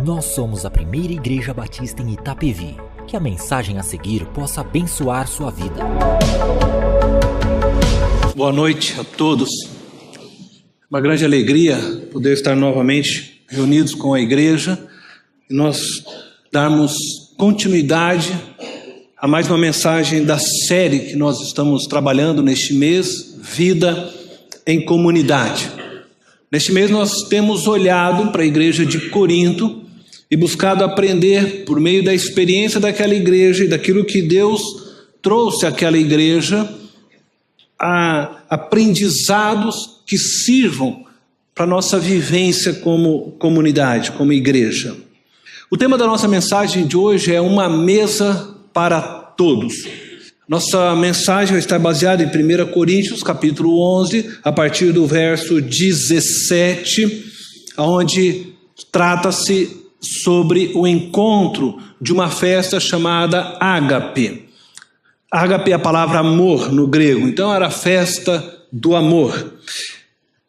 Nós somos a primeira igreja batista em Itapevi. Que a mensagem a seguir possa abençoar sua vida. Boa noite a todos. Uma grande alegria poder estar novamente reunidos com a igreja e nós darmos continuidade a mais uma mensagem da série que nós estamos trabalhando neste mês, Vida em Comunidade. Neste mês nós temos olhado para a igreja de Corinto e buscado aprender por meio da experiência daquela igreja e daquilo que Deus trouxe àquela igreja, a aprendizados que sirvam para a nossa vivência como comunidade, como igreja. O tema da nossa mensagem de hoje é uma mesa para todos. Nossa mensagem vai estar baseada em 1 Coríntios, capítulo 11, a partir do verso 17, onde trata-se sobre o encontro de uma festa chamada ágape. Ágape é a palavra amor no grego, então era a festa do amor.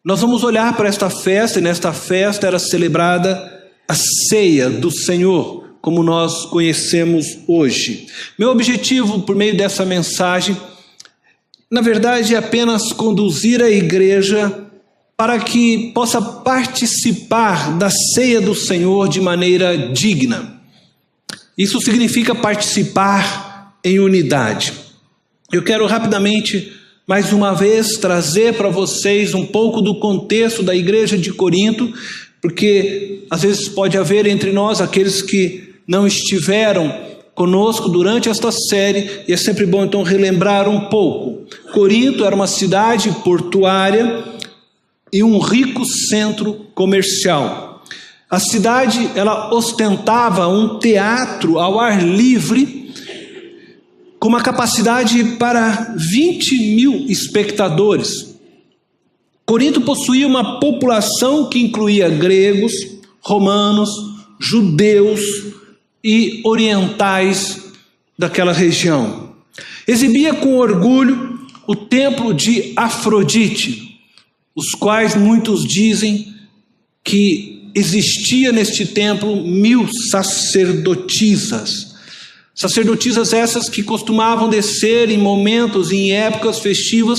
Nós vamos olhar para esta festa, e nesta festa era celebrada a ceia do Senhor, como nós conhecemos hoje. Meu objetivo por meio dessa mensagem, na verdade, é apenas conduzir a igreja para que possa participar da ceia do Senhor de maneira digna. Isso significa participar em unidade. Eu quero rapidamente, mais uma vez, trazer para vocês um pouco do contexto da igreja de Corinto, porque às vezes pode haver entre nós aqueles que não estiveram conosco durante esta série, e é sempre bom então relembrar um pouco. Corinto era uma cidade portuária e um rico centro comercial. A cidade, ela ostentava um teatro ao ar livre, com uma capacidade para 20 mil espectadores. Corinto possuía uma população que incluía gregos, romanos, judeus e orientais daquela região. Exibia com orgulho o templo de Afrodite, os quais muitos dizem que existia neste templo 1000 sacerdotisas. Sacerdotisas essas que costumavam descer em momentos e em épocas festivas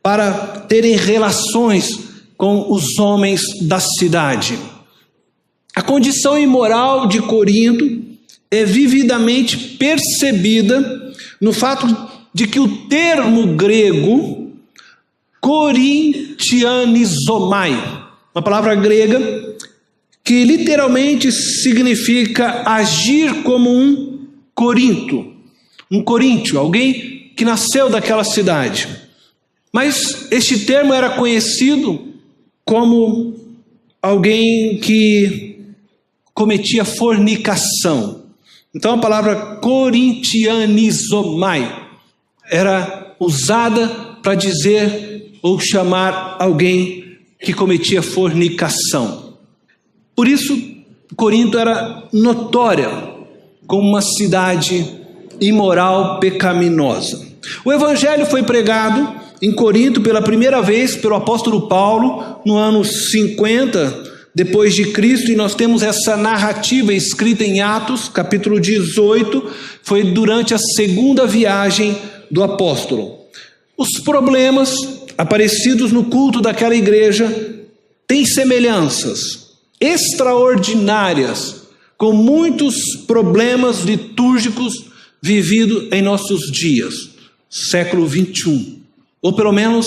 para terem relações com os homens da cidade. A condição imoral de Corinto é vividamente percebida no fato de que o termo grego korintianizomai, uma palavra grega que literalmente significa agir como um coríntio, alguém que nasceu daquela cidade. Mas este termo era conhecido como alguém que cometia fornicação. Então a palavra korintianizomai era usada para dizer ou chamar alguém que cometia fornicação. Por isso, Corinto era notória como uma cidade imoral, pecaminosa. O evangelho foi pregado em Corinto pela primeira vez pelo apóstolo Paulo no ano 50 depois de Cristo, e nós temos essa narrativa escrita em Atos, capítulo 18, foi durante a segunda viagem do apóstolo. Os problemas aparecidos no culto daquela igreja têm semelhanças extraordinárias com muitos problemas litúrgicos vividos em nossos dias, século 21. Ou pelo menos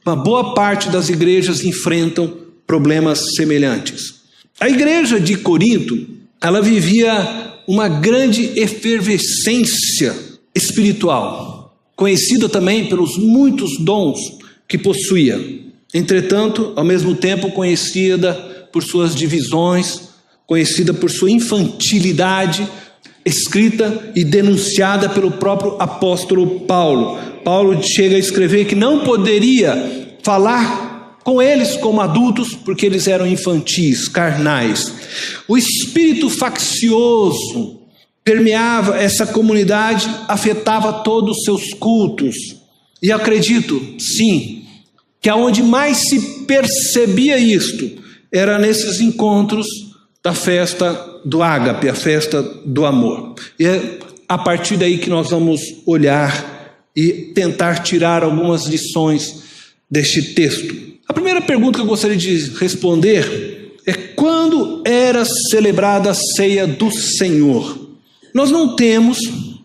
uma boa parte das igrejas enfrentam problemas semelhantes. A igreja de Corinto, ela vivia uma grande efervescência espiritual, conhecida também pelos muitos dons que possuía. Entretanto, ao mesmo tempo conhecida por suas divisões, conhecida por sua infantilidade, escrita e denunciada pelo próprio apóstolo Paulo. Paulo chega a escrever que não poderia falar com eles como adultos, porque eles eram infantis, carnais. O espírito faccioso permeava essa comunidade, afetava todos os seus cultos. E acredito, sim, que aonde mais se percebia isto, era nesses encontros da festa do ágape, a festa do amor. E é a partir daí que nós vamos olhar e tentar tirar algumas lições deste texto. A primeira pergunta que eu gostaria de responder é: quando era celebrada a ceia do Senhor? Nós não temos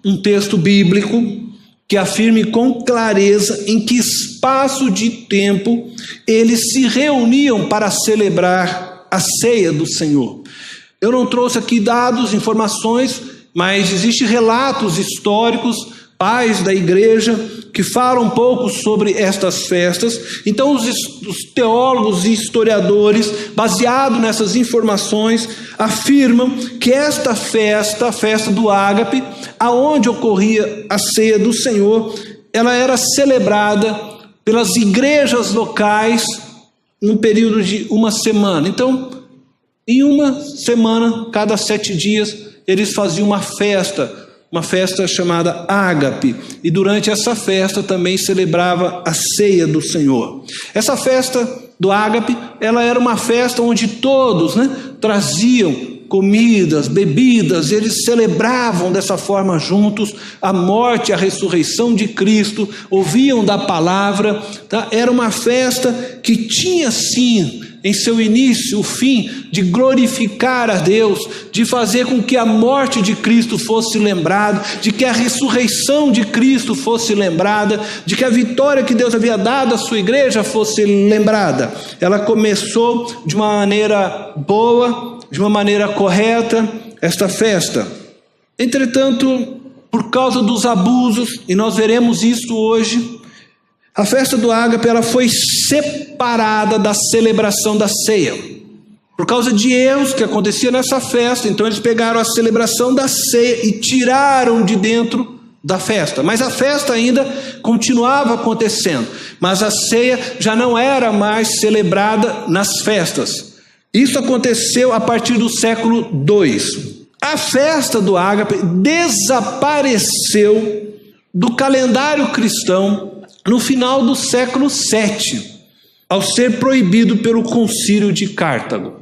um texto bíblico que afirme com clareza em que espaço de tempo eles se reuniam para celebrar a ceia do Senhor. Eu não trouxe aqui dados, informações, mas existem relatos históricos, pais da igreja, que falam um pouco sobre estas festas. Então os teólogos e historiadores, baseados nessas informações, afirmam que esta festa, a festa do ágape, aonde ocorria a ceia do Senhor, ela era celebrada pelas igrejas locais num período de uma semana. Então, em uma semana, cada 7 dias, eles faziam uma festa chamada ágape, e durante essa festa também celebrava a ceia do Senhor. Essa festa do ágape, ela era uma festa onde todos, traziam comidas, bebidas, eles celebravam dessa forma juntos a morte e a ressurreição de Cristo, ouviam da palavra, tá? Era uma festa que tinha sim em seu início o fim de glorificar a Deus, de fazer com que a morte de Cristo fosse lembrada, de que a ressurreição de Cristo fosse lembrada, de que a vitória que Deus havia dado à sua igreja fosse lembrada. Ela começou de uma maneira boa, de uma maneira correta, esta festa. Entretanto, por causa dos abusos, e nós veremos isso hoje, a festa do ágape, ela foi separada da celebração da ceia. Por causa de erros que aconteciam nessa festa, então eles pegaram a celebração da ceia e tiraram de dentro da festa. Mas a festa ainda continuava acontecendo, mas a ceia já não era mais celebrada nas festas. Isso aconteceu a partir do século II. A festa do ágape desapareceu do calendário cristão no final do século VII, ao ser proibido pelo concílio de Cartago.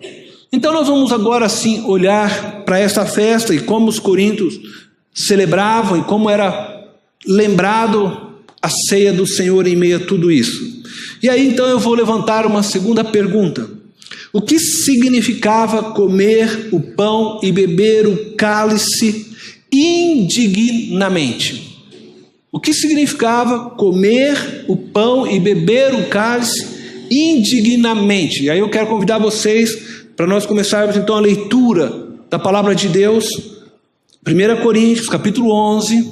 Então nós vamos agora sim olhar para essa festa e como os coríntios celebravam e como era lembrado a ceia do Senhor em meio a tudo isso. E aí então eu vou levantar uma segunda pergunta: o que significava comer o pão e beber o cálice indignamente? O que significava comer o pão e beber o cálice indignamente? E aí eu quero convidar vocês para nós começarmos então a leitura da palavra de Deus. 1 Coríntios, capítulo 11,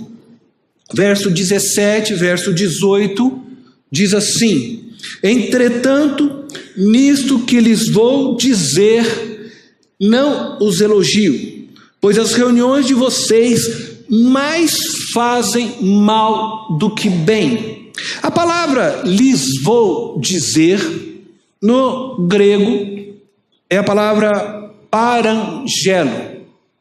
verso 17, verso 18, diz assim: entretanto, nisto que lhes vou dizer, não os elogio, pois as reuniões de vocês mais fazem mal do que bem. A palavra lhes vou dizer, no grego, é a palavra parangelo.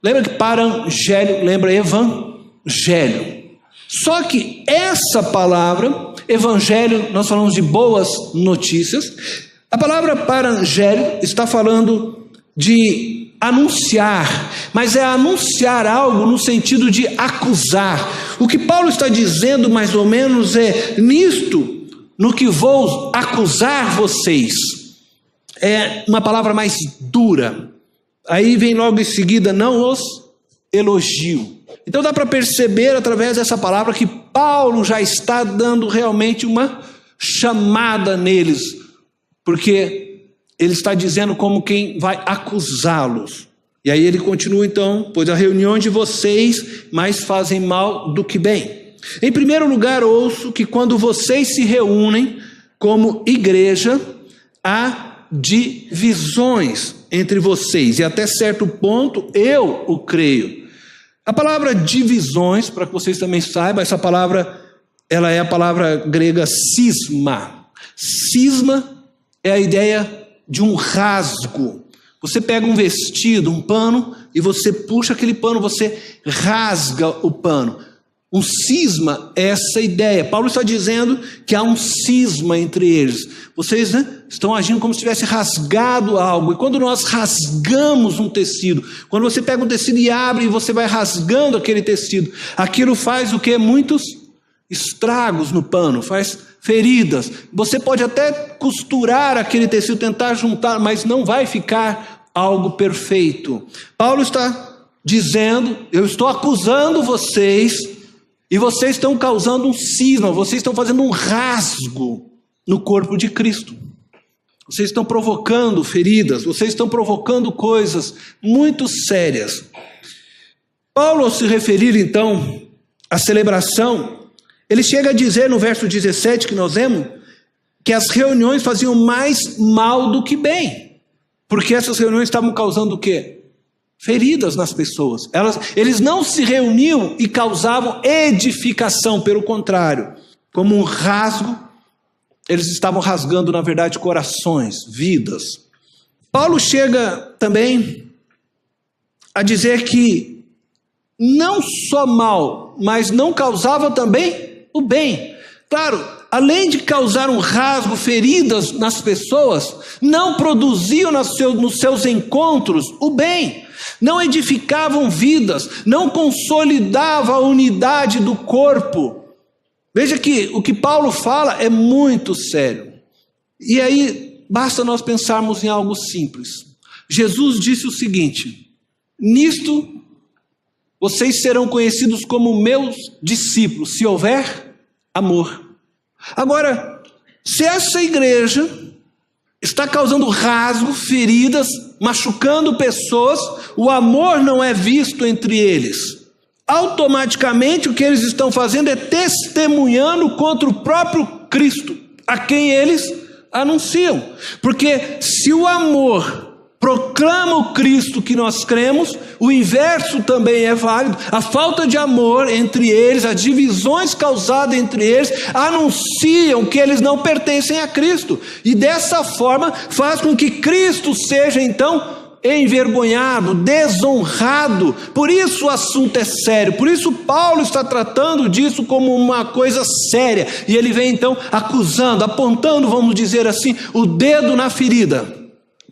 Lembra que parangelo lembra evangelho? Só que essa palavra, evangelho, nós falamos de boas notícias. A palavra parangelo está falando de anunciar, mas é anunciar algo no sentido de acusar. O que Paulo está dizendo mais ou menos é: nisto, no que vou acusar vocês, é uma palavra mais dura. Aí vem logo em seguida, não os elogio. Então dá para perceber através dessa palavra que Paulo já está dando realmente uma chamada neles, porque ele está dizendo como quem vai acusá-los. E aí ele continua então: pois a reunião de vocês mais fazem mal do que bem. Em primeiro lugar, ouço que quando vocês se reúnem como igreja, há divisões entre vocês, e até certo ponto eu o creio. A palavra divisões, para que vocês também saibam, essa palavra, ela é a palavra grega cisma. Cisma é a ideia de um rasgo. Você pega um vestido, um pano, e você puxa aquele pano, você rasga o pano. Um cisma é essa ideia. Paulo está dizendo que há um cisma entre eles. Vocês, estão agindo como se tivesse rasgado algo. E quando nós rasgamos um tecido, quando você pega um tecido e abre e você vai rasgando aquele tecido, aquilo faz o quê? Muitos estragos no pano, faz feridas. Você pode até costurar aquele tecido, tentar juntar, mas não vai ficar algo perfeito. Paulo está dizendo, eu estou acusando vocês, e vocês estão causando um cisma, vocês estão fazendo um rasgo no corpo de Cristo. Vocês estão provocando feridas, vocês estão provocando coisas muito sérias. Paulo, ao se referir então à celebração, ele chega a dizer no verso 17 que nós lemos, que as reuniões faziam mais mal do que bem, porque essas reuniões estavam causando o quê? Feridas nas pessoas. Eles não se reuniam e causavam edificação, pelo contrário, como um rasgo, eles estavam rasgando, na verdade, corações, vidas. Paulo chega também a dizer que não só mal, mas não causava também o bem. Claro, além de causar um rasgo, feridas nas pessoas, não produziam nos seus encontros o bem. Não edificavam vidas, não consolidavam a unidade do corpo. Veja que o que Paulo fala é muito sério. E aí, basta nós pensarmos em algo simples. Jesus disse o seguinte: nisto vocês serão conhecidos como meus discípulos, se houver amor. Agora, se essa igreja está causando rasgo, feridas, machucando pessoas, o amor não é visto entre eles. Automaticamente o que eles estão fazendo é testemunhando contra o próprio Cristo, a quem eles anunciam. Porque se o amor proclama o Cristo que nós cremos, o inverso também é válido. A falta de amor entre eles, as divisões causadas entre eles, anunciam que eles não pertencem a Cristo. E dessa forma faz com que Cristo seja então envergonhado, desonrado. Por isso o assunto é sério, por isso Paulo está tratando disso como uma coisa séria. E ele vem então acusando, apontando, vamos dizer assim, o dedo na ferida.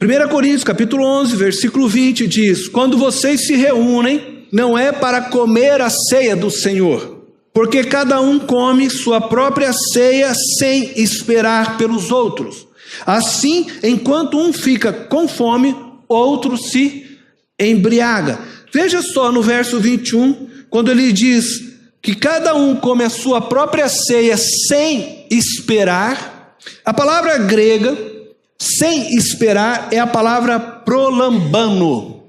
1 Coríntios capítulo 11, versículo 20 diz: quando vocês se reúnem, não é para comer a ceia do Senhor, porque cada um come sua própria ceia sem esperar pelos outros. Assim, enquanto um fica com fome, outro se embriaga. Veja só no verso 21, quando ele diz que cada um come a sua própria ceia sem esperar. A palavra grega sem esperar é a palavra prolambano.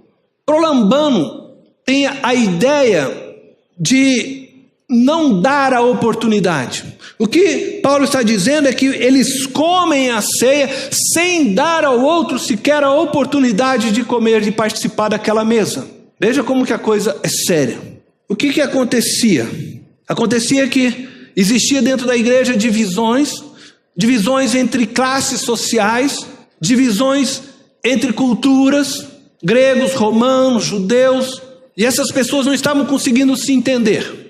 Prolambano tem a ideia de não dar a oportunidade. O que Paulo está dizendo é que eles comem a ceia sem dar ao outro sequer a oportunidade de comer, de participar daquela mesa. Veja como que a coisa é séria. O que acontecia? Acontecia que existia dentro da igreja divisões entre classes sociais, divisões entre culturas, gregos, romanos, judeus, e essas pessoas não estavam conseguindo se entender.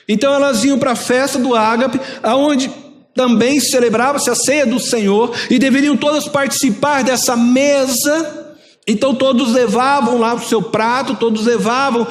Então elas iam para a festa do ágape, aonde também celebrava-se a ceia do Senhor, e deveriam todas participar dessa mesa. Então todos levavam lá o seu prato, todos levavam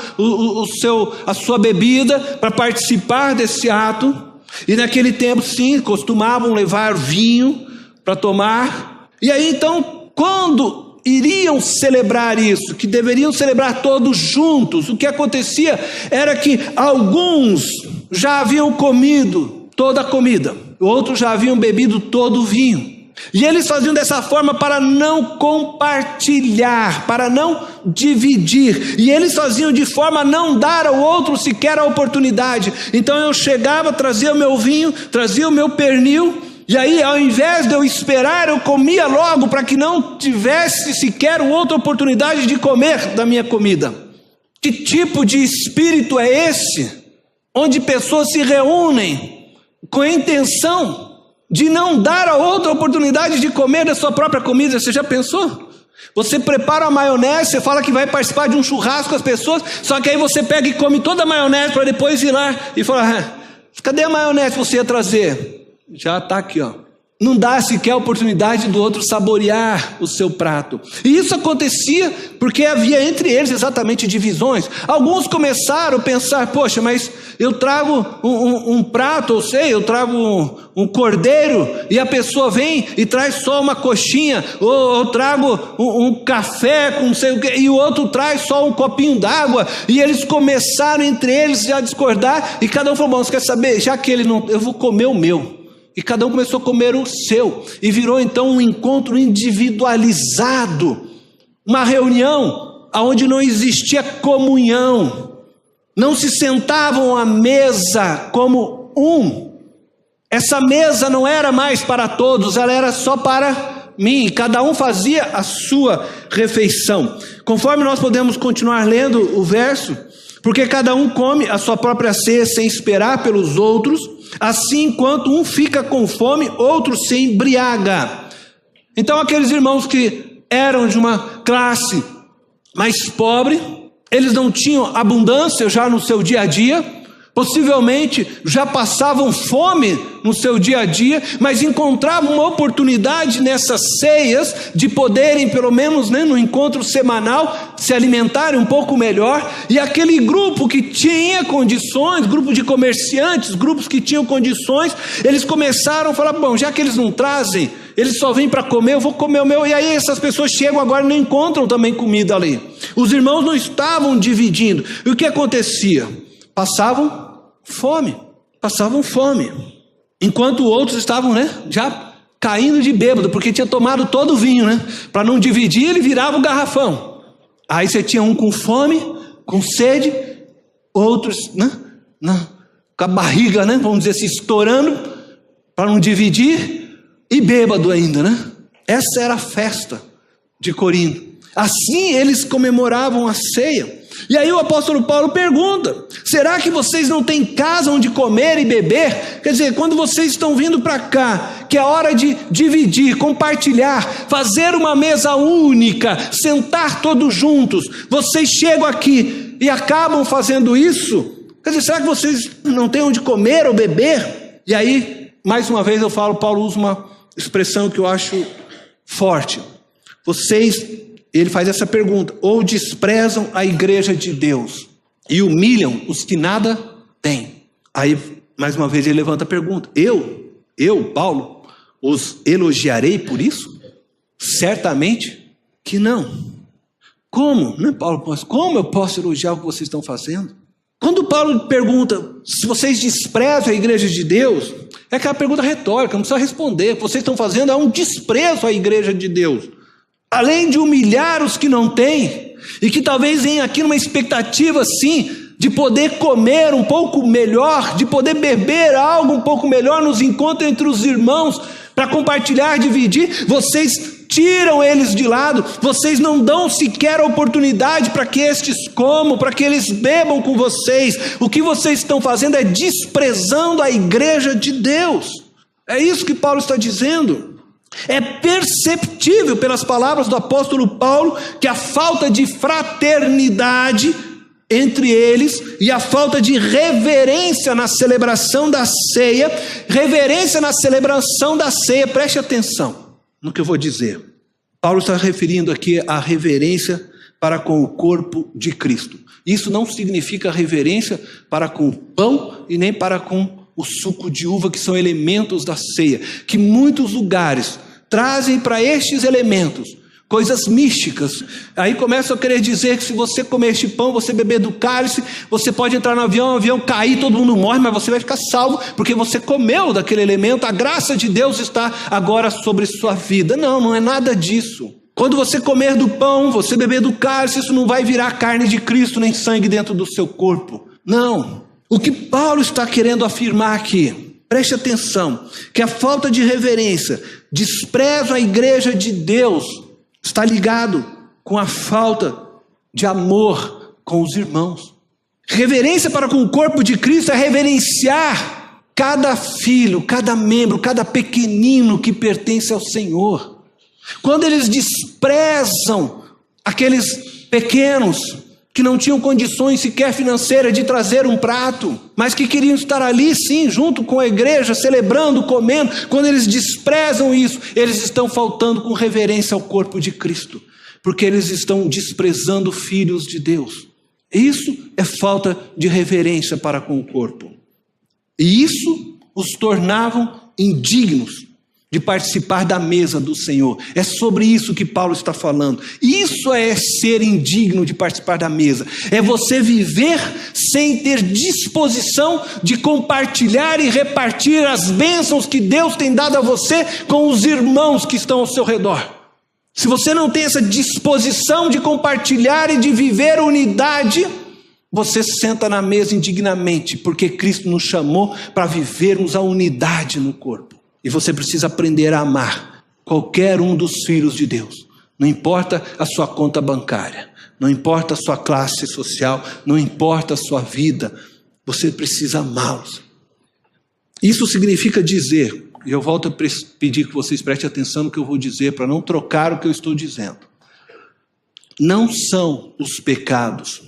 a sua bebida para participar desse ato. E naquele tempo, sim, costumavam levar vinho para tomar. E aí então, quando iriam celebrar isso, que deveriam celebrar todos juntos, o que acontecia era que alguns já haviam comido toda a comida, outros já haviam bebido todo o vinho. E eles faziam dessa forma para não compartilhar, para não dividir. E eles faziam de forma a não dar ao outro sequer a oportunidade. Então eu chegava, trazia o meu vinho, trazia o meu pernil, e aí ao invés de eu esperar, eu comia logo para que não tivesse sequer outra oportunidade de comer da minha comida. Que tipo de espírito é esse? Onde pessoas se reúnem com a intenção de não dar a outra oportunidade de comer da sua própria comida. Você já pensou? Você prepara a maionese, você fala que vai participar de um churrasco com as pessoas, só que aí você pega e come toda a maionese para depois ir lá e falar: cadê a maionese que você ia trazer? Já está aqui, ó. Não dá sequer a oportunidade do outro saborear o seu prato. E isso acontecia porque havia entre eles exatamente divisões. Alguns começaram a pensar: poxa, mas eu trago um prato, eu trago um cordeiro, e a pessoa vem e traz só uma coxinha, ou eu trago um café com não sei o quê, e o outro traz só um copinho d'água. E eles começaram entre eles a discordar, e cada um falou: bom, você quer saber? Já que ele não, eu vou comer o meu. E cada um começou a comer o seu, e virou então um encontro individualizado, uma reunião onde não existia comunhão, não se sentavam à mesa como um. Essa mesa não era mais para todos, ela era só para mim, cada um fazia a sua refeição. Conforme nós podemos continuar lendo o verso: porque cada um come a sua própria ceia sem esperar pelos outros, assim, enquanto um fica com fome, outro se embriaga. Então aqueles irmãos que eram de uma classe mais pobre, eles não tinham abundância já no seu dia a dia, possivelmente já passavam fome no seu dia a dia, mas encontravam uma oportunidade nessas ceias de poderem, pelo menos no encontro semanal, se alimentarem um pouco melhor. E aquele grupo que tinha condições, grupo de comerciantes, grupos que tinham condições, eles começaram a falar: bom, já que eles não trazem, eles só vêm para comer, eu vou comer o meu. E aí essas pessoas chegam agora e não encontram também comida ali. Os irmãos não estavam dividindo. E o que acontecia? Passavam fome, enquanto outros estavam, já caindo de bêbado, porque tinha tomado todo o vinho, para não dividir, ele virava o garrafão. Aí você tinha um com fome, com sede, outros, com a barriga, vamos dizer assim, estourando, para não dividir, e bêbado ainda, Essa era a festa de Corinto. Assim eles comemoravam a ceia. E aí o apóstolo Paulo pergunta: será que vocês não têm casa onde comer e beber? Quer dizer, quando vocês estão vindo para cá, que é hora de dividir, compartilhar, fazer uma mesa única, sentar todos juntos, vocês chegam aqui e acabam fazendo isso? Quer dizer, será que vocês não têm onde comer ou beber? E aí, mais uma vez eu falo, Paulo usa uma expressão que eu acho forte. Ele faz essa pergunta: ou desprezam a igreja de Deus e humilham os que nada têm. Aí, mais uma vez, ele levanta a pergunta: eu, Paulo, os elogiarei por isso? Certamente que não. Como? Paulo, como eu posso elogiar o que vocês estão fazendo? Quando Paulo pergunta se vocês desprezam a igreja de Deus, é aquela pergunta retórica, não precisa responder. O que vocês estão fazendo é um desprezo à igreja de Deus. Além de humilhar os que não têm, e que talvez venham aqui numa expectativa assim, de poder comer um pouco melhor, de poder beber algo um pouco melhor nos encontros entre os irmãos, para compartilhar, dividir, vocês tiram eles de lado, vocês não dão sequer a oportunidade para que estes comam, para que eles bebam com vocês. O que vocês estão fazendo é desprezando a igreja de Deus. É isso que Paulo está dizendo. É perceptível pelas palavras do apóstolo Paulo que a falta de fraternidade entre eles e a falta de reverência na celebração da ceia, preste atenção no que eu vou dizer. Paulo está referindo aqui à reverência para com o corpo de Cristo. Isso não significa reverência para com o pão e nem para com o suco de uva, que são elementos da ceia, que muitos lugares trazem para estes elementos coisas místicas. Aí começam a querer dizer que se você comer este pão, você beber do cálice, você pode entrar no avião, o avião cair, todo mundo morre, mas você vai ficar salvo, porque você comeu daquele elemento, a graça de Deus está agora sobre sua vida. Não é nada disso. Quando você comer do pão, você beber do cálice, isso não vai virar carne de Cristo, nem sangue dentro do seu corpo. Não. O que Paulo está querendo afirmar aqui, preste atenção, que a falta de reverência, desprezo à igreja de Deus, está ligado com a falta de amor com os irmãos. Reverência para com o corpo de Cristo é reverenciar cada filho, cada membro, cada pequenino que pertence ao Senhor. quando eles desprezam aqueles pequenos que não tinham condições sequer financeiras de trazer um prato, mas que queriam estar ali sim, junto com a igreja, celebrando, comendo, quando eles desprezam isso, eles estão faltando com reverência ao corpo de Cristo, porque eles estão desprezando filhos de Deus. Isso é falta de reverência para com o corpo. E isso os tornavam indignos de participar da mesa do Senhor. É sobre isso que Paulo está falando. Isso é ser indigno de participar da mesa. É você viver sem ter disposição de compartilhar e repartir as bênçãos que Deus tem dado a você com os irmãos que estão ao seu redor. Se você não tem essa disposição de compartilhar e de viver unidade, você senta na mesa indignamente, porque Cristo nos chamou para vivermos a unidade no corpo. E você precisa aprender a amar qualquer um dos filhos de Deus. Não importa a sua conta bancária, não importa a sua classe social, não importa a sua vida, você precisa amá-los. Isso significa dizer, e eu volto a pedir que vocês prestem atenção no que eu vou dizer, para não trocar o que eu estou dizendo. Não são os pecados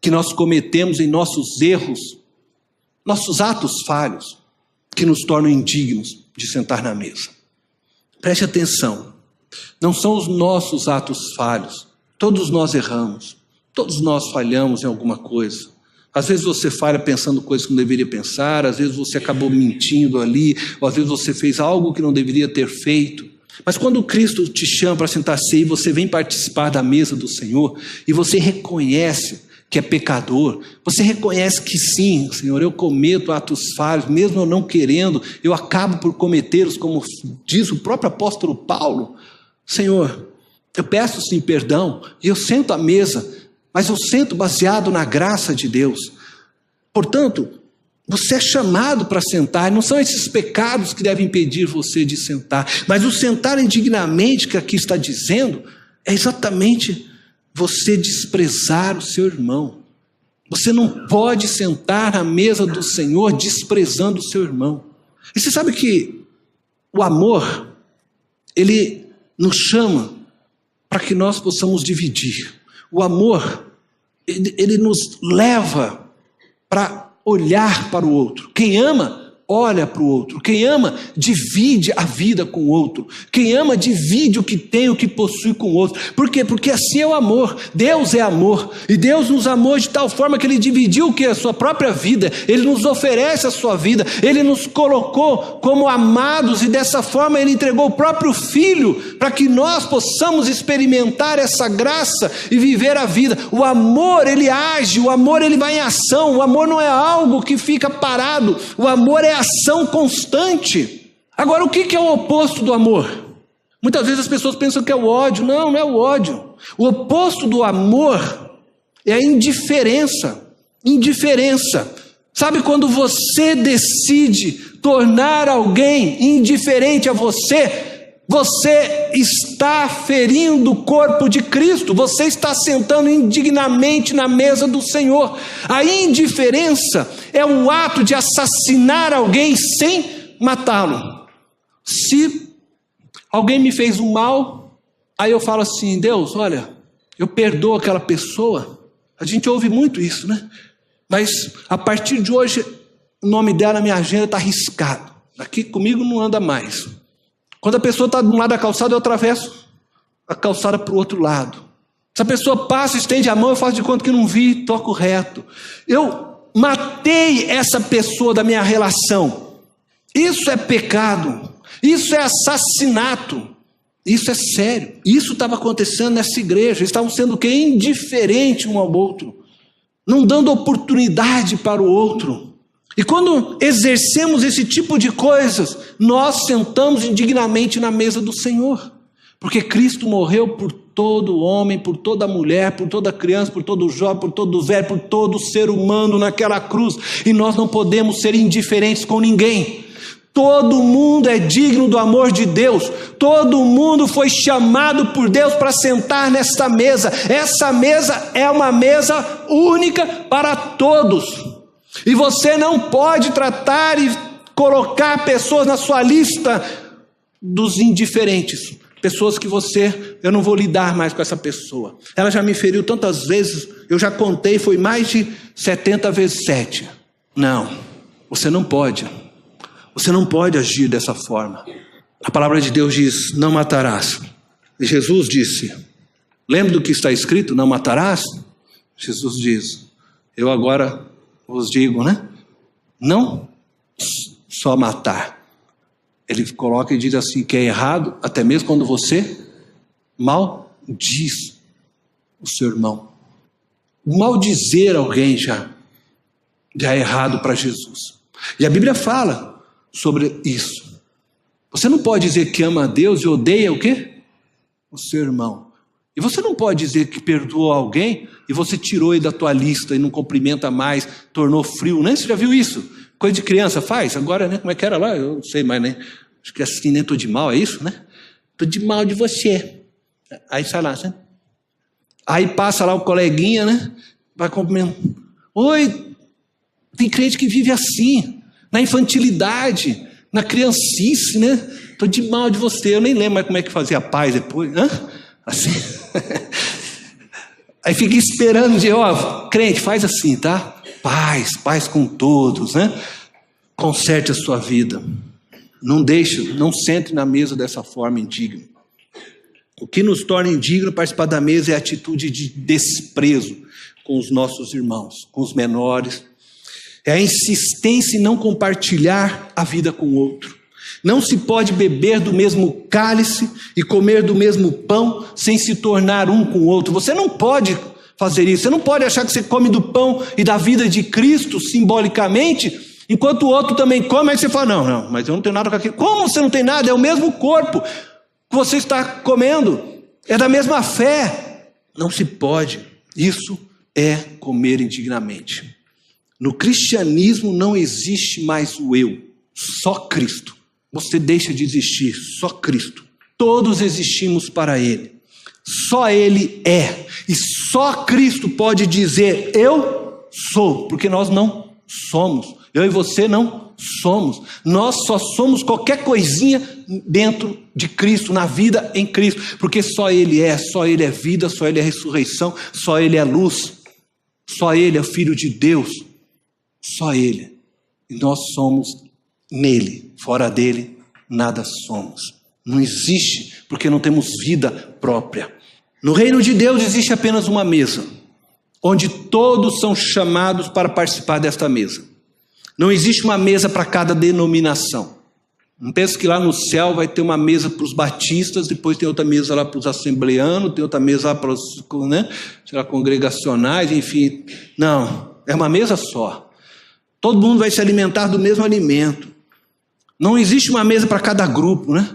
que nós cometemos em nossos erros, nossos atos falhos, que nos tornam indignos de sentar na mesa. Preste atenção, não são os nossos atos falhos, todos nós erramos, todos nós falhamos em alguma coisa. Às vezes você falha pensando coisas que não deveria pensar, às vezes você acabou mentindo ali, ou às vezes você fez algo que não deveria ter feito. Mas quando Cristo te chama para sentar-se e você vem participar da mesa do Senhor, e você reconhece que é pecador, você reconhece que sim, Senhor, eu cometo atos falhos, mesmo eu não querendo, eu acabo por cometê-los, como diz o próprio apóstolo Paulo. Senhor, eu peço sim perdão, e eu sento à mesa, mas eu sento baseado na graça de Deus. Portanto, você é chamado para sentar, não são esses pecados que devem impedir você de sentar, mas o sentar indignamente que aqui está dizendo, é exatamente você desprezar o seu irmão. Você não pode sentar à mesa do Senhor desprezando o seu irmão. E você sabe que o amor, ele nos chama para que nós possamos dividir. O amor, ele nos leva para olhar para o outro. Quem ama, olha para o outro. Quem ama, divide a vida com o outro. Quem ama, divide o que tem, o que possui com o outro. Por quê? Porque assim é o amor. Deus é amor. E Deus nos amou de tal forma que Ele dividiu o que? A sua própria vida. Ele nos oferece a sua vida. Ele nos colocou como amados e dessa forma Ele entregou o próprio Filho para que nós possamos experimentar essa graça e viver a vida. O amor, ele age. O amor, ele vai em ação. O amor não é algo que fica parado. O amor é ação constante. Agora, o que é o oposto do amor? Muitas vezes as pessoas pensam que é o ódio. Não, não é o ódio. O oposto do amor é a indiferença. Indiferença. Sabe quando você decide tornar alguém indiferente a você, você está ferindo o corpo de Cristo, você está sentando indignamente na mesa do Senhor. A indiferença é um ato de assassinar alguém sem matá-lo. Se alguém me fez um mal, aí eu falo assim, Deus, olha, eu perdoo aquela pessoa. A gente ouve muito isso, né? Mas a partir de hoje, o nome dela na minha agenda está riscado. Aqui comigo não anda mais. Quando a pessoa está de um lado da calçada, eu atravesso a calçada para o outro lado. Se a pessoa passa, estende a mão, eu faço de conta que não vi e toco reto. Eu matei essa pessoa da minha relação. Isso é pecado. Isso é assassinato. Isso é sério. Isso estava acontecendo nessa igreja. Eles estavam sendo o quê? Indiferentes um ao outro. Não dando oportunidade para o outro. E quando exercemos esse tipo de coisas, nós sentamos indignamente na mesa do Senhor. Porque Cristo morreu por todo homem, por toda mulher, por toda criança, por todo jovem, por todo velho, por todo ser humano naquela cruz. E nós não podemos ser indiferentes com ninguém. Todo mundo é digno do amor de Deus. Todo mundo foi chamado por Deus para sentar nesta mesa. Essa mesa é uma mesa única para todos. E você não pode tratar e colocar pessoas na sua lista dos indiferentes. pessoas que eu não vou lidar mais com essa pessoa. Ela já me feriu tantas vezes, eu já contei, foi mais de 70 vezes 7. Não, você não pode agir dessa forma. A palavra de Deus diz, não matarás. E Jesus disse, lembra do que está escrito, não matarás? Jesus diz, eu agora vos digo, né? Não só matar. Ele coloca e diz assim, que é errado, até mesmo quando você maldiz o seu irmão. Maldizer alguém já é errado para Jesus. E a Bíblia fala sobre isso. Você não pode dizer que ama a Deus e odeia o quê? O seu irmão. E você não pode dizer que perdoou alguém e você tirou ele da tua lista e não cumprimenta mais, tornou frio, né? Você já viu isso? Coisa de criança faz? Agora, né? Como é que era lá? Eu não sei mais, né? Acho que é assim, né? Tô de mal, é isso, né? Tô de mal de você. Aí sai lá, né? Aí passa lá o coleguinha, né? Vai cumprimentar. Oi, tem crente que vive assim, na infantilidade, na criancice, né? Tô de mal de você. Eu nem lembro mais como é que fazia a paz depois, né? Assim. Aí fica esperando, crente, faz assim, tá? Paz com todos, né? Conserte a sua vida. Não sente na mesa dessa forma indigno. O que nos torna indigno participar da mesa é a atitude de desprezo com os nossos irmãos, com os menores. É a insistência em não compartilhar a vida com o outro. Não se pode beber do mesmo cálice e comer do mesmo pão sem se tornar um com o outro. Você não pode fazer isso. Você não pode achar que você come do pão e da vida de Cristo simbolicamente, enquanto o outro também come. Aí você fala, não, mas eu não tenho nada com aquilo. Como você não tem nada? É o mesmo corpo que você está comendo. É da mesma fé. Não se pode. Isso é comer indignamente. No cristianismo não existe mais o eu, só Cristo. Você deixa de existir, só Cristo. Todos existimos para Ele. Só Ele é. E só Cristo pode dizer, eu sou, porque nós não somos. Eu e você não somos. Nós só somos qualquer coisinha dentro de Cristo, na vida em Cristo. Porque só Ele é vida, só Ele é ressurreição, só Ele é luz, só Ele é o Filho de Deus. Só Ele. E nós somos nele. Fora dele, nada somos. Não existe, porque não temos vida própria. No reino de Deus existe apenas uma mesa, onde todos são chamados para participar desta mesa. Não existe uma mesa para cada denominação. Não pensa que lá no céu vai ter uma mesa para os batistas, depois tem outra mesa lá para os assembleanos, tem outra mesa lá para os congregacionais, enfim. Não, é uma mesa só. Todo mundo vai se alimentar do mesmo alimento. Não existe uma mesa para cada grupo, né?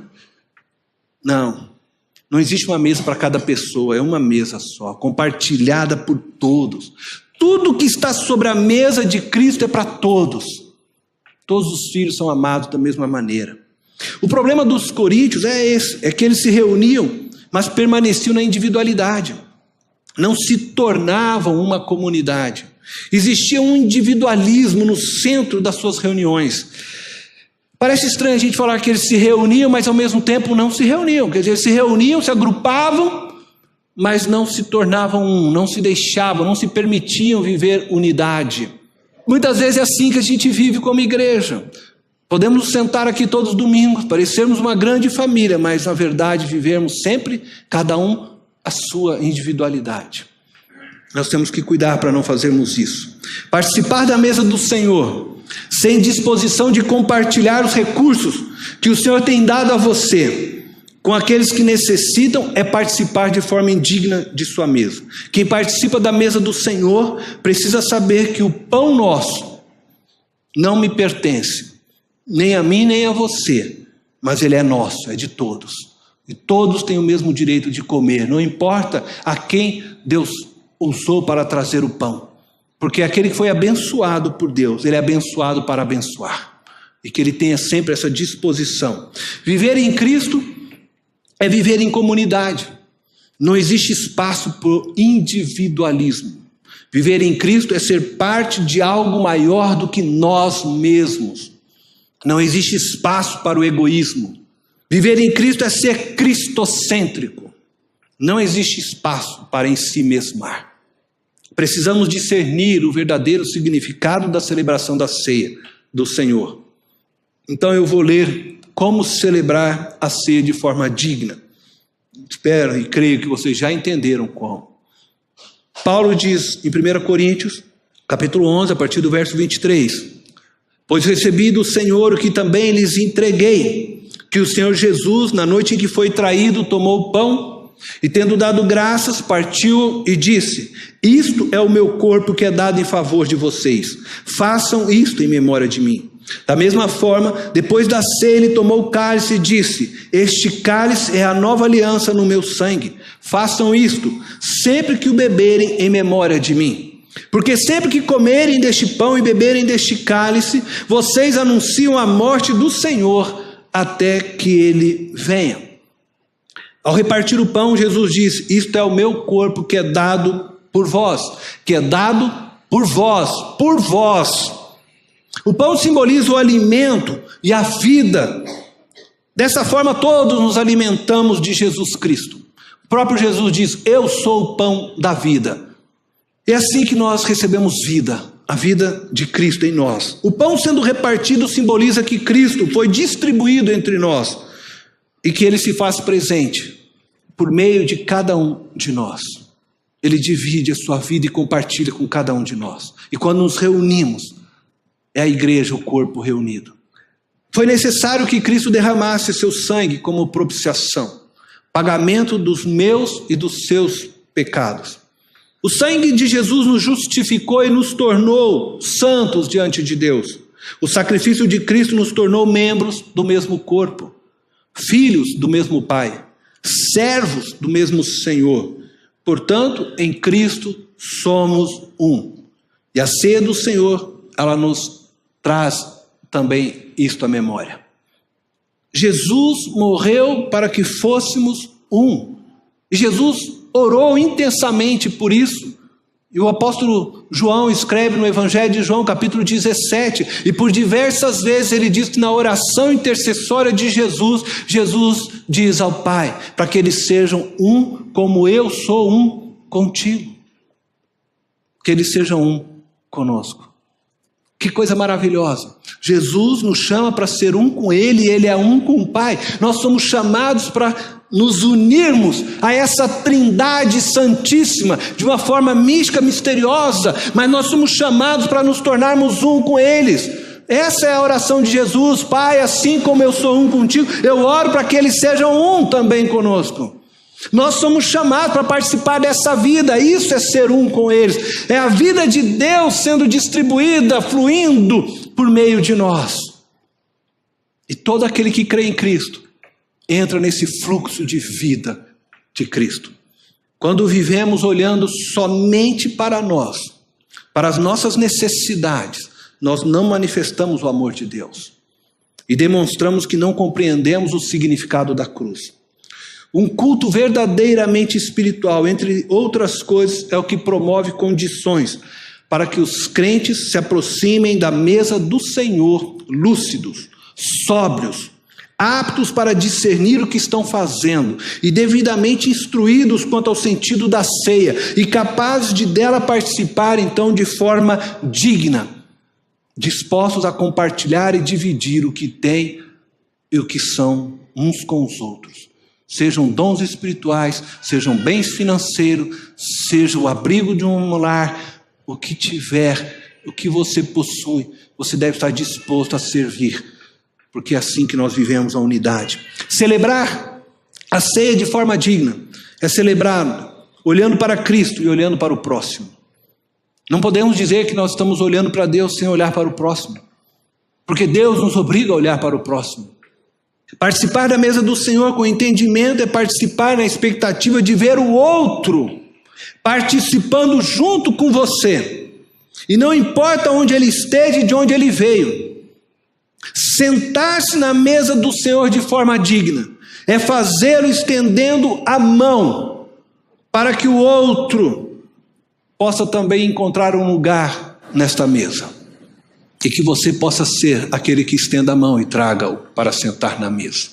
Não existe uma mesa para cada pessoa, é uma mesa só, compartilhada por todos. Tudo que está sobre a mesa de Cristo é para todos. Todos os filhos são amados da mesma maneira. O problema dos coríntios é esse, é que eles se reuniam, mas permaneciam na individualidade. Não se tornavam uma comunidade. Existia um individualismo no centro das suas reuniões. Parece estranho a gente falar que eles se reuniam, mas ao mesmo tempo não se reuniam. Quer dizer, eles se reuniam, se agrupavam, mas não se tornavam um, não se deixavam, não se permitiam viver unidade. Muitas vezes é assim que a gente vive como igreja. Podemos nos sentar aqui todos os domingos, parecermos uma grande família, mas na verdade vivemos sempre, cada um, a sua individualidade. Nós temos que cuidar para não fazermos isso. Participar da mesa do Senhor, sem disposição de compartilhar os recursos que o Senhor tem dado a você, com aqueles que necessitam, é participar de forma indigna de sua mesa. Quem participa da mesa do Senhor precisa saber que o pão nosso não me pertence, nem a mim nem a você, mas ele é nosso, é de todos. E todos têm o mesmo direito de comer, não importa a quem Deus usou para trazer o pão. Porque aquele que foi abençoado por Deus, ele é abençoado para abençoar. E que ele tenha sempre essa disposição. Viver em Cristo é viver em comunidade. Não existe espaço para individualismo. Viver em Cristo é ser parte de algo maior do que nós mesmos. Não existe espaço para o egoísmo. Viver em Cristo é ser cristocêntrico. Não existe espaço para em si mesmar. Precisamos discernir o verdadeiro significado da celebração da ceia do Senhor. Então eu vou ler como celebrar a ceia de forma digna. Espero e creio que vocês já entenderam como. Paulo diz em 1 Coríntios, capítulo 11, a partir do verso 23. Pois recebi do Senhor o que também lhes entreguei, que o Senhor Jesus, na noite em que foi traído, tomou o pão e, tendo dado graças, partiu e disse: isto é o meu corpo que é dado em favor de vocês. Façam isto em memória de mim. Da mesma forma, depois da ceia, ele tomou o cálice e disse: este cálice é a nova aliança no meu sangue. Façam isto sempre que o beberem em memória de mim. Porque sempre que comerem deste pão e beberem deste cálice, vocês anunciam a morte do Senhor até que ele venha. Ao repartir o pão, Jesus diz: isto é o meu corpo que é dado por vós, que é dado por vós, por vós. O pão simboliza o alimento e a vida. Dessa forma todos nos alimentamos de Jesus Cristo. O próprio Jesus diz: eu sou o pão da vida. É assim que nós recebemos vida, a vida de Cristo em nós. O pão sendo repartido simboliza que Cristo foi distribuído entre nós e que ele se faz presente por meio de cada um de nós. Ele divide a sua vida e compartilha com cada um de nós. E quando nos reunimos, é a igreja, o corpo reunido. Foi necessário que Cristo derramasse seu sangue como propiciação, pagamento dos meus e dos seus pecados. O sangue de Jesus nos justificou e nos tornou santos diante de Deus. O sacrifício de Cristo nos tornou membros do mesmo corpo, filhos do mesmo Pai, servos do mesmo Senhor. Portanto, em Cristo somos um. E a ceia do Senhor, ela nos traz também isto à memória. Jesus morreu para que fôssemos um. E Jesus orou intensamente por isso. E o apóstolo João escreve no Evangelho de João, capítulo 17, e por diversas vezes ele diz que na oração intercessória de Jesus, Jesus diz ao Pai, para que eles sejam um como eu sou um contigo. Que eles sejam um conosco. Que coisa maravilhosa. Jesus nos chama para ser um com Ele e Ele é um com o Pai. Nós somos chamados para nos unirmos a essa trindade santíssima de uma forma mística, misteriosa, mas nós somos chamados para nos tornarmos um com eles. Essa é a oração de Jesus: Pai, assim como eu sou um contigo, eu oro para que eles sejam um também conosco. Nós somos chamados para participar dessa vida, isso é ser um com eles, é a vida de Deus sendo distribuída, fluindo por meio de nós. E todo aquele que crê em Cristo entra nesse fluxo de vida de Cristo. Quando vivemos olhando somente para nós, para as nossas necessidades, nós não manifestamos o amor de Deus e demonstramos que não compreendemos o significado da cruz. Um culto verdadeiramente espiritual, entre outras coisas, é o que promove condições para que os crentes se aproximem da mesa do Senhor lúcidos, sóbrios, aptos para discernir o que estão fazendo e devidamente instruídos quanto ao sentido da ceia e capazes de dela participar então de forma digna, dispostos a compartilhar e dividir o que têm e o que são uns com os outros. Sejam dons espirituais, sejam bens financeiros, seja o abrigo de um lar, o que tiver, o que você possui, você deve estar disposto a servir, porque é assim que nós vivemos a unidade. Celebrar a ceia de forma digna é celebrar olhando para Cristo e olhando para o próximo. Não podemos dizer que nós estamos olhando para Deus sem olhar para o próximo, porque Deus nos obriga a olhar para o próximo. Participar da mesa do Senhor com entendimento é participar na expectativa de ver o outro participando junto com você. E não importa onde ele esteja e de onde ele veio. Sentar-se na mesa do Senhor de forma digna é fazê-lo estendendo a mão para que o outro possa também encontrar um lugar nesta mesa. E que você possa ser aquele que estenda a mão e traga-o para sentar na mesa.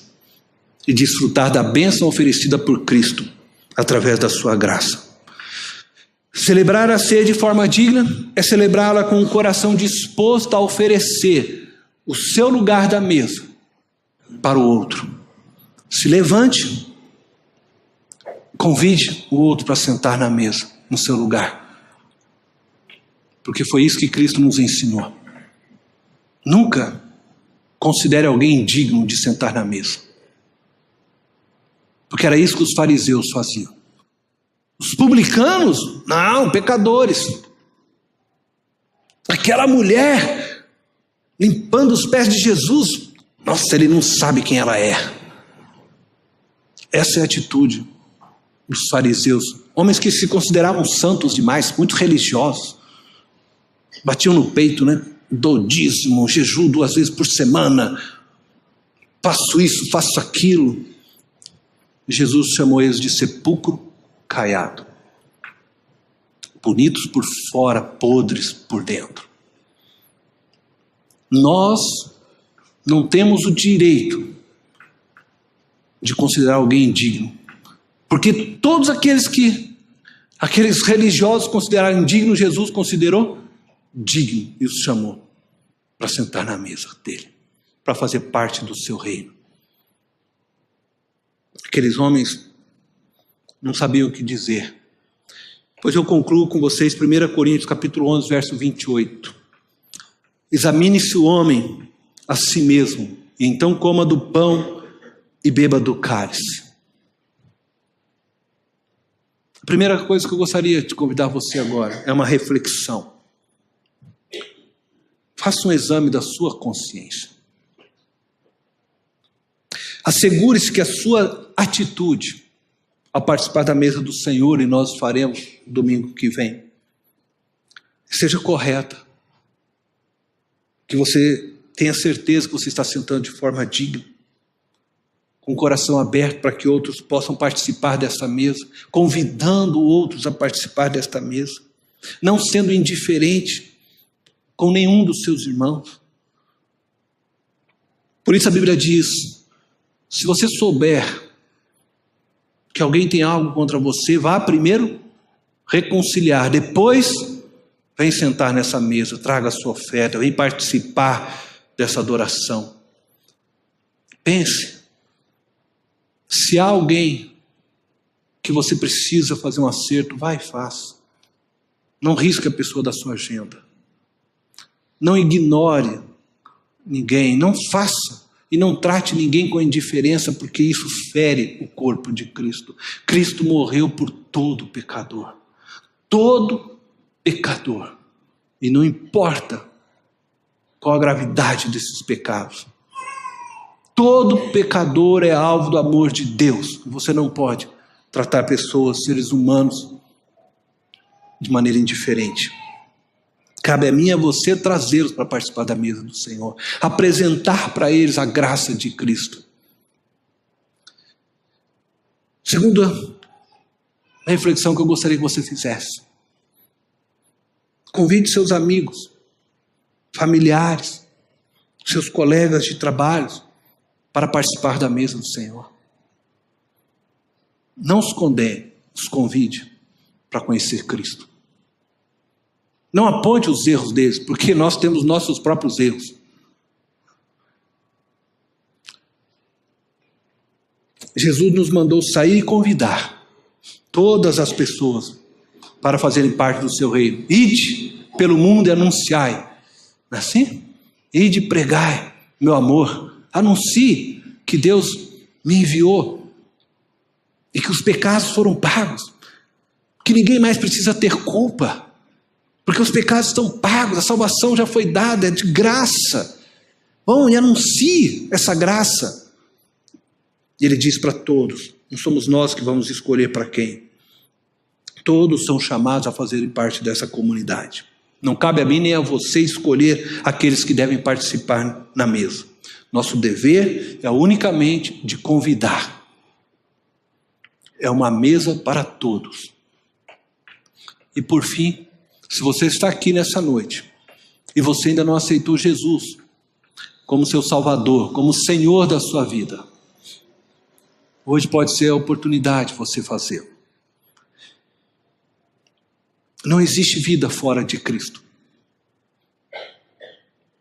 e desfrutar da bênção oferecida por Cristo através da sua graça. Celebrar a ceia de forma digna é celebrá-la com o coração disposto a oferecer o seu lugar da mesa para o outro. Se levante, convide o outro para sentar na mesa, no seu lugar. Porque foi isso que Cristo nos ensinou. Nunca considere alguém indigno de sentar na mesa. Porque era isso que os fariseus faziam. Os publicanos, não, pecadores. Aquela mulher limpando os pés de Jesus, nossa, ele não sabe quem ela é. Essa é a atitude dos fariseus, homens que se consideravam santos demais, muito religiosos, batiam no peito, né? Dou dízimo, jejum 2 vezes por semana, faço isso, faço aquilo. Jesus chamou eles de sepulcro caiado, bonitos por fora, podres por dentro. Nós não temos o direito de considerar alguém indigno, porque todos aqueles religiosos consideraram indigno, Jesus considerou digno e os chamou para sentar na mesa dele, para fazer parte do seu reino. Aqueles homens não sabiam o que dizer. Pois eu concluo com vocês 1 Coríntios capítulo 11, verso 28. Examine-se o homem a si mesmo, e então coma do pão e beba do cálice. A primeira coisa que eu gostaria de convidar você agora é uma reflexão. Faça um exame da sua consciência. Assegure-se que a sua atitude ao participar da mesa do Senhor, e nós faremos domingo que vem, seja correta. Que você tenha certeza que você está sentando de forma digna, com o coração aberto para que outros possam participar dessa mesa, convidando outros a participar desta mesa, não sendo indiferente com nenhum dos seus irmãos. Por isso a Bíblia diz: se você souber que alguém tem algo contra você, vá primeiro reconciliar, depois vem sentar nessa mesa, traga a sua oferta, vem participar dessa adoração. Pense, se há alguém que você precisa fazer um acerto, vai e faça. Não risque a pessoa da sua agenda. Não ignore ninguém, não faça e não trate ninguém com indiferença, porque isso fere o corpo de Cristo. Cristo morreu por todo pecador. Todo pecador. E não importa qual a gravidade desses pecados. Todo pecador é alvo do amor de Deus. Você não pode tratar pessoas, seres humanos, de maneira indiferente. Cabe a mim e a você trazê-los para participar da mesa do Senhor. Apresentar para eles a graça de Cristo. Segunda reflexão que eu gostaria que você fizesse. Convide seus amigos, familiares, seus colegas de trabalho para participar da mesa do Senhor. Não os condene, os convide para conhecer Cristo. Não aponte os erros deles, porque nós temos nossos próprios erros. Jesus nos mandou sair e convidar todas as pessoas para fazerem parte do seu reino. Ide pelo mundo e anunciai. Não é assim? Ide e pregai, meu amor. Anuncie que Deus me enviou e que os pecados foram pagos, que ninguém mais precisa ter culpa. Porque os pecados estão pagos, a salvação já foi dada, é de graça. Vão e anuncie essa graça. E ele diz para todos, não somos nós que vamos escolher para quem. Todos são chamados a fazerem parte dessa comunidade. Não cabe a mim nem a você escolher aqueles que devem participar na mesa. Nosso dever é unicamente de convidar. É uma mesa para todos. E por fim, se você está aqui nessa noite e você ainda não aceitou Jesus como seu Salvador, como Senhor da sua vida, Hoje pode ser a oportunidade de você fazê-lo. Não existe vida fora de Cristo.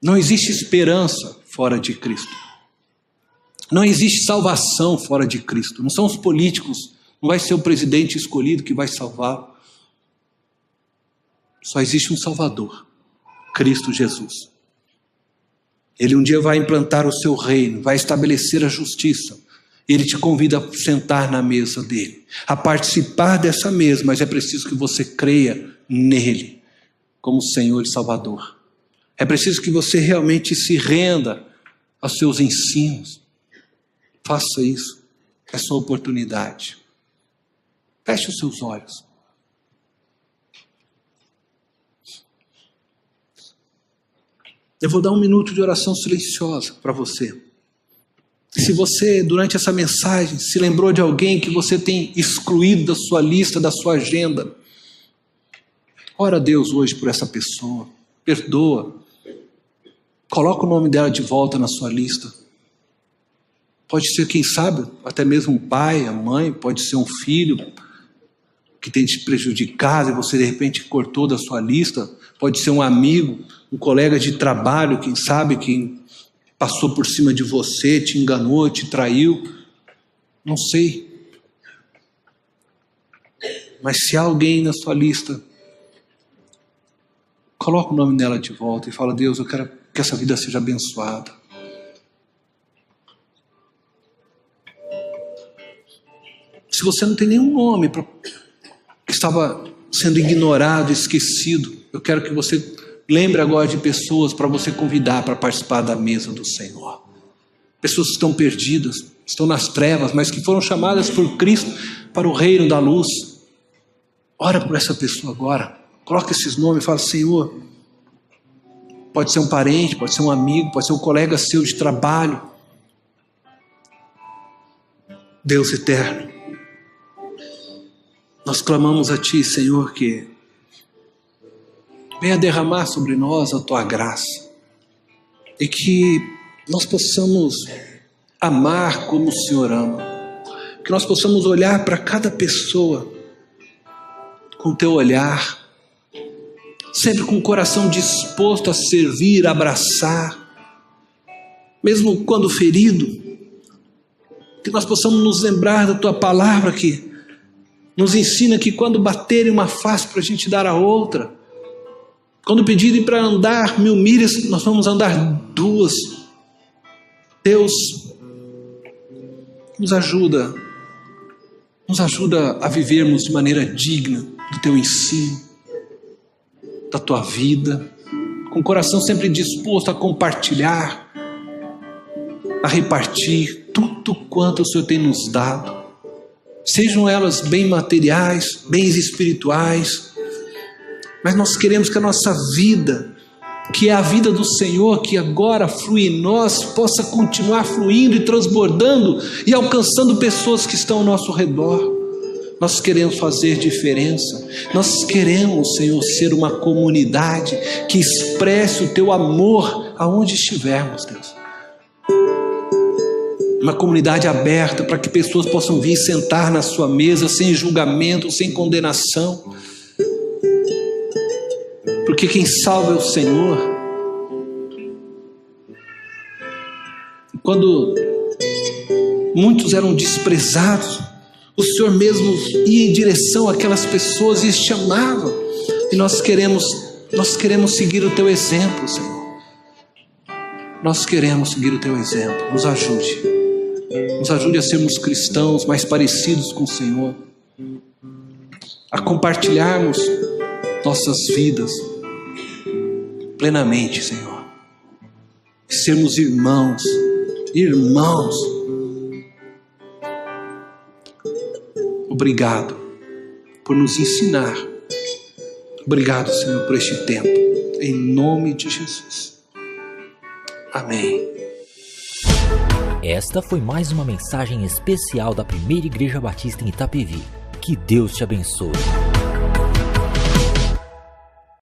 Não existe esperança fora de Cristo. Não existe salvação fora de Cristo. Não são os políticos, não vai ser o presidente escolhido que vai salvar. Só existe um Salvador, Cristo Jesus. Ele um dia vai implantar o seu reino, vai estabelecer a justiça. Ele te convida a sentar na mesa dele, a participar dessa mesa, mas é preciso que você creia nele como Senhor e Salvador. É preciso que você realmente se renda aos seus ensinos. Faça isso, é sua oportunidade. Feche os seus olhos. Eu vou dar um minuto de oração silenciosa para você. Se você, durante essa mensagem, se lembrou de alguém que você tem excluído da sua lista, da sua agenda, ora a Deus hoje por essa pessoa. Perdoa. Coloca o nome dela de volta na sua lista. Pode ser, quem sabe, até mesmo um pai, a mãe, pode ser um filho que tem te prejudicado e você de repente cortou da sua lista. Pode ser um amigo, um colega de trabalho, quem sabe, que passou por cima de você, te enganou, te traiu. Não sei. Mas se há alguém na sua lista, coloca o nome dela de volta e fala: Deus, eu quero que essa vida seja abençoada. Se você não tem nenhum nome que estava sendo ignorado, esquecido, eu quero que você lembre agora de pessoas para você convidar para participar da mesa do Senhor. Pessoas que estão perdidas, estão nas trevas, mas que foram chamadas por Cristo para o reino da luz. Ora por essa pessoa agora. Coloca esses nomes e fala: Senhor, pode ser um parente, pode ser um amigo, pode ser um colega seu de trabalho. Deus eterno, nós clamamos a Ti, Senhor, que venha derramar sobre nós a Tua graça e que nós possamos amar como o Senhor ama, que nós possamos olhar para cada pessoa com o Teu olhar, sempre com o coração disposto a servir, a abraçar, mesmo quando ferido, que nós possamos nos lembrar da Tua palavra que nos ensina que quando baterem uma face para a gente dar a outra, quando pedirem para andar 1000 milhas, nós vamos andar 2. Deus, nos ajuda a vivermos de maneira digna do Teu ensino, da Tua vida, com o coração sempre disposto a compartilhar, a repartir tudo quanto o Senhor tem nos dado, sejam elas bem materiais, bens espirituais, mas nós queremos que a nossa vida, que é a vida do Senhor, que agora flui em nós, possa continuar fluindo e transbordando e alcançando pessoas que estão ao nosso redor. Nós queremos fazer diferença. Nós queremos, Senhor, ser uma comunidade que expresse o Teu amor aonde estivermos, Deus. Uma comunidade aberta para que pessoas possam vir sentar na Sua mesa sem julgamento, sem condenação. Porque quem salva é o Senhor. Quando muitos eram desprezados, o Senhor mesmo ia em direção àquelas pessoas e as chamava. E nós queremos seguir o Teu exemplo, Senhor. Nós queremos seguir o Teu exemplo. Nos ajude. Nos ajude a sermos cristãos mais parecidos com o Senhor. A compartilharmos nossas vidas plenamente, Senhor. E sermos irmãos. Obrigado por nos ensinar. Obrigado, Senhor, por este tempo. Em nome de Jesus. Amém. Esta foi mais uma mensagem especial da Primeira Igreja Batista em Itapevi. Que Deus te abençoe.